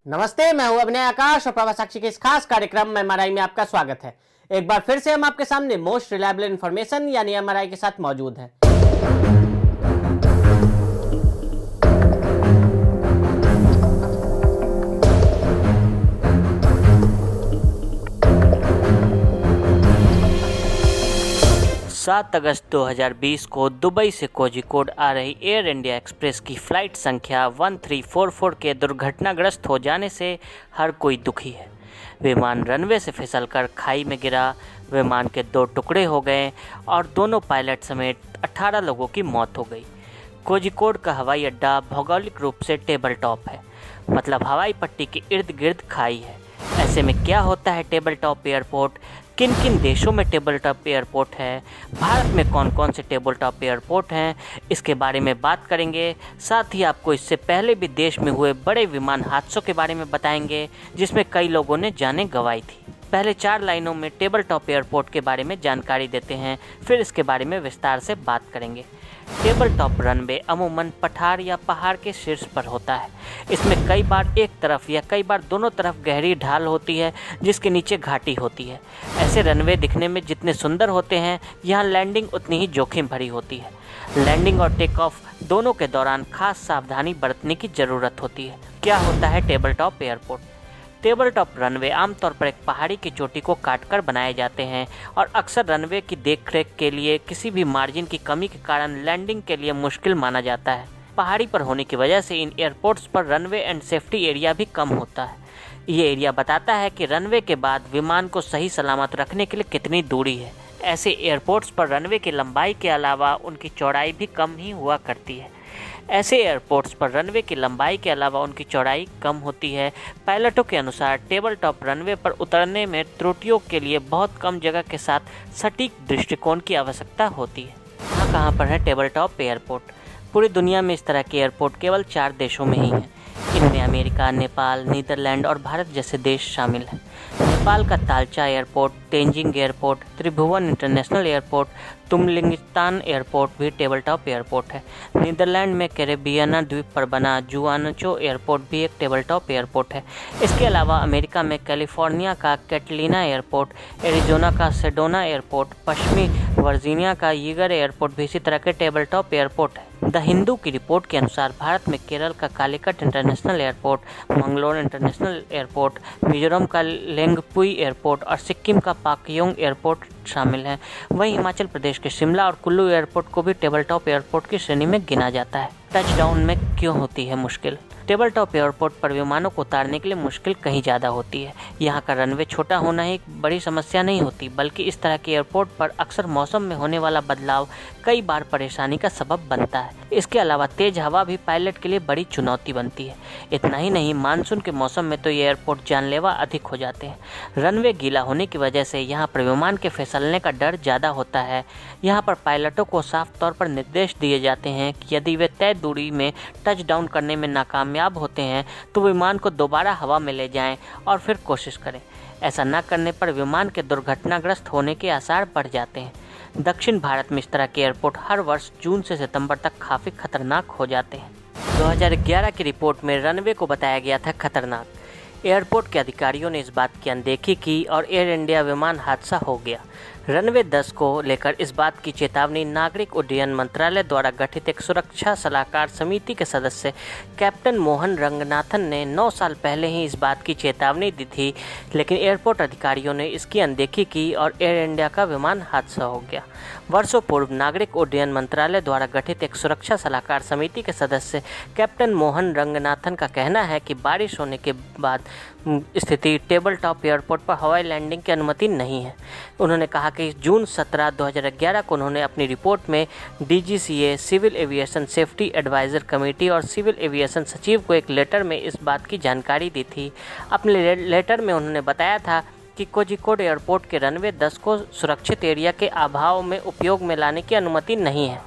नमस्ते, मैं हूं अभिनय आकाश और प्रभा साक्षी के इस खास कार्यक्रम में एमआरआई में आपका स्वागत है। एक बार फिर से हम आपके सामने मोस्ट रिलायबल इंफॉर्मेशन यानी एमआरआई के साथ मौजूद हैं। सात अगस्त 2020 को दुबई से कोझिकोड आ रही एयर इंडिया एक्सप्रेस की फ़्लाइट संख्या 1344 के दुर्घटनाग्रस्त हो जाने से हर कोई दुखी है। विमान रनवे से फिसलकर खाई में गिरा, विमान के 2 टुकड़े हो गए और दोनों पायलट समेत 18 लोगों की मौत हो गई। कोझिकोड का हवाई अड्डा भौगोलिक रूप से टेबल टॉप है, मतलब हवाई पट्टी के इर्द गिर्द खाई है। ऐसे में क्या होता है टेबल टॉप एयरपोर्ट, किन किन देशों में टेबल टॉप एयरपोर्ट है, भारत में कौन कौन से टेबल टॉप एयरपोर्ट हैं, इसके बारे में बात करेंगे। साथ ही आपको इससे पहले भी देश में हुए बड़े विमान हादसों के बारे में बताएंगे जिसमें कई लोगों ने जानें गंवाई थी। पहले 4 लाइनों में टेबल टॉप एयरपोर्ट के बारे में जानकारी देते हैं, फिर इसके बारे में विस्तार से बात करेंगे। टेबल टॉप रनवे अमूमन पठार या पहाड़ के शीर्ष पर होता है। इसमें कई बार एक तरफ या कई बार दोनों तरफ गहरी ढाल होती है जिसके नीचे घाटी होती है। ऐसे रनवे दिखने में जितने सुंदर होते हैं, यहाँ लैंडिंग उतनी ही जोखिम भरी होती है। लैंडिंग और टेक ऑफ दोनों के दौरान खास सावधानी बरतने की ज़रूरत होती है। क्या होता है table top airport? Table top runway आमतौर पर एक पहाड़ी की चोटी को काटकर बनाए जाते हैं और अक्सर रनवे की देखरेख के लिए किसी भी मार्जिन की कमी के कारण लैंडिंग के लिए मुश्किल माना जाता है। पहाड़ी पर होने की वजह से इन एयरपोर्ट्स पर रनवे एंड सेफ्टी एरिया भी कम होता है। ये एरिया बताता है कि रनवे के बाद विमान को सही सलामत रखने के लिए कितनी दूरी है। ऐसे एयरपोर्ट्स पर रनवे की लंबाई के अलावा उनकी चौड़ाई भी कम ही हुआ करती है। ऐसे एयरपोर्ट्स पर रनवे की लंबाई के अलावा उनकी चौड़ाई कम होती है। पायलटों के अनुसार टेबल टॉप रनवे पर उतरने में त्रुटियों के लिए बहुत कम जगह के साथ सटीक दृष्टिकोण की आवश्यकता होती है। कहाँ पर है टेबल टॉप एयरपोर्ट? पूरी दुनिया में इस तरह के एयरपोर्ट केवल 4 देशों में ही हैं। इनमें अमेरिका, नेपाल, नीदरलैंड और भारत जैसे देश शामिल हैं। नेपाल का तालचा एयरपोर्ट, तेंजिंग एयरपोर्ट, त्रिभुवन इंटरनेशनल एयरपोर्ट, तुमलिंगस्तान एयरपोर्ट भी टेबल टॉप एयरपोर्ट है। नीदरलैंड में कैरेबियाना द्वीप पर बना जुआनचो एयरपोर्ट भी एक टेबल टॉप एयरपोर्ट है। इसके अलावा अमेरिका में कैलिफोर्निया का कैटलीना एयरपोर्ट, एरिजोना का सेडोना एयरपोर्ट, पश्चिमी वर्जीनिया का ईगर एयरपोर्ट भी इसी तरह के टेबल टॉप एयरपोर्ट है। द हिंदू की रिपोर्ट के अनुसार भारत में केरल का Calicut international airport, Mangalore international airport, Mizoram का लेंगपुई एयरपोर्ट और सिक्किम का पाकयोंग एयरपोर्ट शामिल हैं। वहीं हिमाचल प्रदेश के शिमला और कुल्लू एयरपोर्ट को भी टेबल टॉप एयरपोर्ट की श्रेणी में गिना जाता है। टचडाउन में क्यों होती है मुश्किल? टेबल टॉप एयरपोर्ट पर विमानों को उतारने के लिए मुश्किल कहीं ज़्यादा होती है। यहाँ का रनवे छोटा होना ही एक बड़ी समस्या नहीं होती, बल्कि इस तरह के एयरपोर्ट पर अक्सर मौसम में होने वाला बदलाव कई बार परेशानी का सबब बनता है। इसके अलावा तेज हवा भी पायलट के लिए बड़ी चुनौती बनती है। इतना ही नहीं, मानसून के मौसम में तो ये एयरपोर्ट जानलेवा अधिक हो जाते हैं। रनवे गीला होने की वजह से यहाँ पर विमान के फिसलने का डर ज़्यादा होता है। यहाँ पर पायलटों को साफ तौर पर निर्देश दिए जाते हैं कि यदि वे तय दूरी में टच डाउन करने में नाकामयाब होते हैं तो विमान को दोबारा हवा में ले जाएं और फिर कोशिश करें। ऐसा न करने पर विमान के दुर्घटनाग्रस्त होने के आसार बढ़ जाते हैं। दक्षिण भारत में इस तरह के एयरपोर्ट हर वर्ष जून से सितंबर तक काफ़ी खतरनाक हो जाते हैं। 2011 की रिपोर्ट में रनवे को बताया गया था खतरनाक। एयरपोर्ट के अधिकारियों ने इस बात की अनदेखी की और एयर इंडिया विमान हादसा हो गया। रनवे 10 को लेकर इस बात की चेतावनी नागरिक उड्डयन मंत्रालय द्वारा गठित एक सुरक्षा सलाहकार समिति के सदस्य कैप्टन मोहन रंगनाथन ने 9 साल पहले ही इस बात की चेतावनी दी थी, लेकिन एयरपोर्ट अधिकारियों ने इसकी अनदेखी की और एयर इंडिया का विमान हादसा हो गया। वर्षों पूर्व नागरिक उड्डयन मंत्रालय द्वारा गठित एक सुरक्षा सलाहकार समिति के सदस्य कैप्टन मोहन रंगनाथन का कहना है कि बारिश होने के बाद स्थिति टेबल टॉप एयरपोर्ट पर हवाई लैंडिंग की अनुमति नहीं है। उन्होंने कहा कि जून 17, 2011 को उन्होंने अपनी रिपोर्ट में DGCA, civil aviation safety adviser committee और सिविल एविएशन सचिव को एक लेटर में इस बात की जानकारी दी थी। अपने लेटर में उन्होंने बताया था कि कोझिकोड एयरपोर्ट के रनवे 10 को सुरक्षित एरिया के अभाव में उपयोग में लाने की अनुमति नहीं है।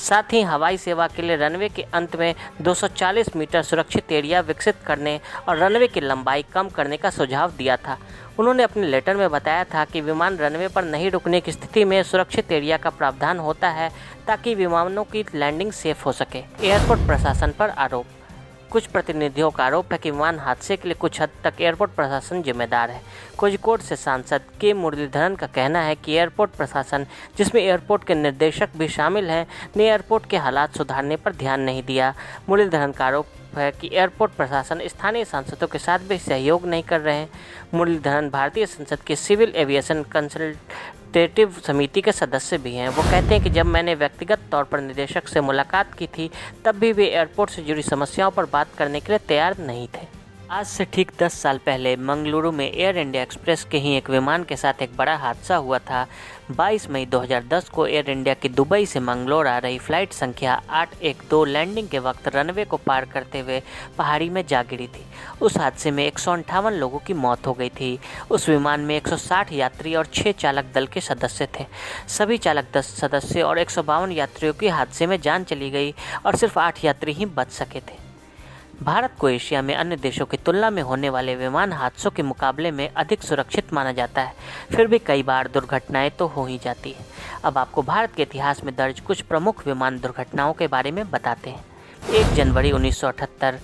साथ ही हवाई सेवा के लिए रनवे के अंत में 240 मीटर सुरक्षित एरिया विकसित करने और रनवे की लंबाई कम करने का सुझाव दिया था। उन्होंने अपने लेटर में बताया था कि विमान रनवे पर नहीं रुकने की स्थिति में सुरक्षित एरिया का प्रावधान होता है ताकि विमानों की लैंडिंग सेफ हो सके। एयरपोर्ट प्रशासन पर आरोप। कुछ प्रतिनिधियों का आरोप है कि विमान हादसे के लिए कुछ हद तक एयरपोर्ट प्रशासन जिम्मेदार है। कोझिकोड से सांसद के मुरलीधरन का कहना है कि एयरपोर्ट प्रशासन, जिसमें एयरपोर्ट के निर्देशक भी शामिल हैं, ने एयरपोर्ट के हालात सुधारने पर ध्यान नहीं दिया। मुरलीधरन का आरोप है कि एयरपोर्ट प्रशासन स्थानीय सांसदों के साथ भी सहयोग नहीं कर रहे हैं। मुरलीधरन भारतीय संसद की सिविल एविएशन कंसल्टेटिव समिति के सदस्य भी हैं। वो कहते हैं कि जब मैंने व्यक्तिगत तौर पर निदेशक से मुलाकात की थी, तब भी वे एयरपोर्ट से जुड़ी समस्याओं पर बात करने के लिए तैयार नहीं थे। आज से ठीक 10 साल पहले मंगलुरु में एयर इंडिया एक्सप्रेस के ही एक विमान के साथ एक बड़ा हादसा हुआ था। 22 मई 2010 को एयर इंडिया की दुबई से मंगलोर आ रही फ्लाइट संख्या 812 लैंडिंग के वक्त रनवे को पार करते हुए पहाड़ी में जा गिरी थी। उस हादसे में 158 लोगों की मौत हो गई थी। उस विमान में 160 यात्री और 6 चालक दल के सदस्य थे। सभी चालक दल सदस्य और 152 यात्रियों की हादसे में जान चली गई और सिर्फ 8 यात्री ही बच सके थे। भारत को एशिया में अन्य देशों की तुलना में होने वाले विमान हादसों के मुकाबले में अधिक सुरक्षित माना जाता है। फिर भी कई बार दुर्घटनाएं तो हो ही जाती है। अब आपको भारत के इतिहास में दर्ज कुछ प्रमुख विमान दुर्घटनाओं के बारे में बताते हैं। 1 जनवरी 1978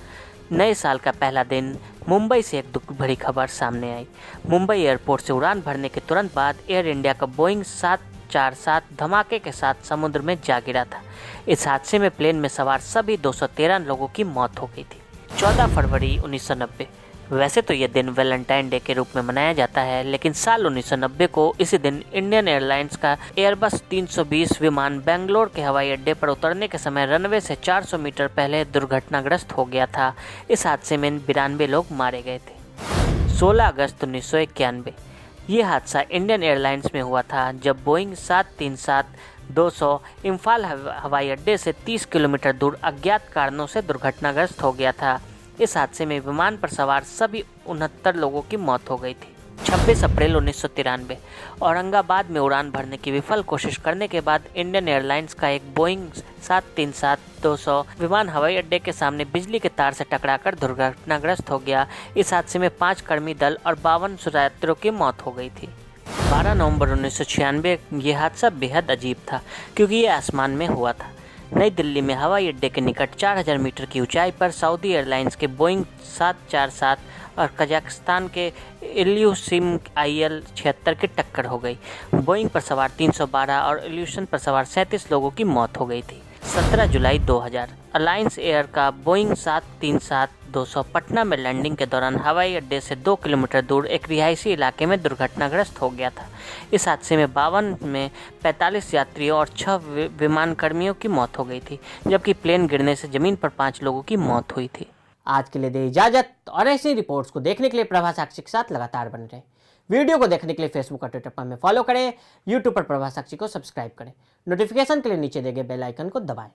नए साल का पहला दिन, मुंबई से एक दुख भरी खबर सामने आई। मुंबई एयरपोर्ट से उड़ान भरने के तुरंत बाद एयर इंडिया का बोइंग 747 धमाके के साथ समुद्र में जा गिरा था। इस हादसे में प्लेन में सवार सभी 213 लोगों की मौत हो गई थी। 14 फरवरी 1990। वैसे तो यह दिन वैलेंटाइन डे के रूप में मनाया जाता है, लेकिन साल 1990 को इसी दिन इंडियन एयरलाइंस का एयरबस 320 विमान बेंगलोर के हवाई अड्डे पर उतरने के समय रनवे से 400 मीटर पहले दुर्घटनाग्रस्त हो गया था। इस हादसे में 92 लोग मारे गए थे। 16 अगस्त 1991। ये हादसा इंडियन एयरलाइंस में हुआ था, जब बोइंग 737-200 इम्फाल हवाई अड्डे से 30 किलोमीटर दूर अज्ञात कारणों से दुर्घटनाग्रस्त हो गया था। इस हादसे में विमान पर सवार सभी 69 लोगों की मौत हो गई थी। 26 अप्रैल 1993। औरंगाबाद में उड़ान भरने की विफल कोशिश करने के बाद इंडियन एयरलाइंस का एक बोइंग 737-200 विमान हवाई अड्डे के सामने बिजली के तार से टकराकर दुर्घटनाग्रस्त हो गया। इस हादसे में 5 कर्मी दल और 52 यात्रियों की मौत हो गई थी। 12 नवंबर 1996 ये हादसा बेहद अजीब था, क्योंकि ये आसमान में हुआ था। नई दिल्ली में हवाई अड्डे के निकट 4000 मीटर की ऊंचाई पर सऊदी एयरलाइंस के बोइंग 747 और कजाकिस्तान के इल्यूसिम IL-76 की टक्कर हो गई। बोइंग पर सवार 312 और इल्यूशन पर सवार 37 लोगों की मौत हो गई थी। 17 जुलाई 2000। अलायंस एयर का बोइंग 737-200 पटना में लैंडिंग के दौरान हवाई अड्डे से 2 किलोमीटर दूर एक रिहायशी इलाके में दुर्घटनाग्रस्त हो गया था। इस हादसे में 52 में 45 यात्रियों और 6 विमान कर्मियों की मौत हो गई थी, जबकि प्लेन गिरने से जमीन पर 5 लोगों की मौत हुई थी। आज के लिए दे इजाजत, और ऐसी रिपोर्ट्स को देखने के लिए प्रभा साक्षी के साथ लगातार बने रहें। वीडियो को देखने के लिए फेसबुक और ट्विटर पर हमें फॉलो करें, यूट्यूब पर प्रभा साक्षी को सब्सक्राइब करें। नोटिफिकेशन के लिए नीचे दिए गए बेल आइकन को दबाएं।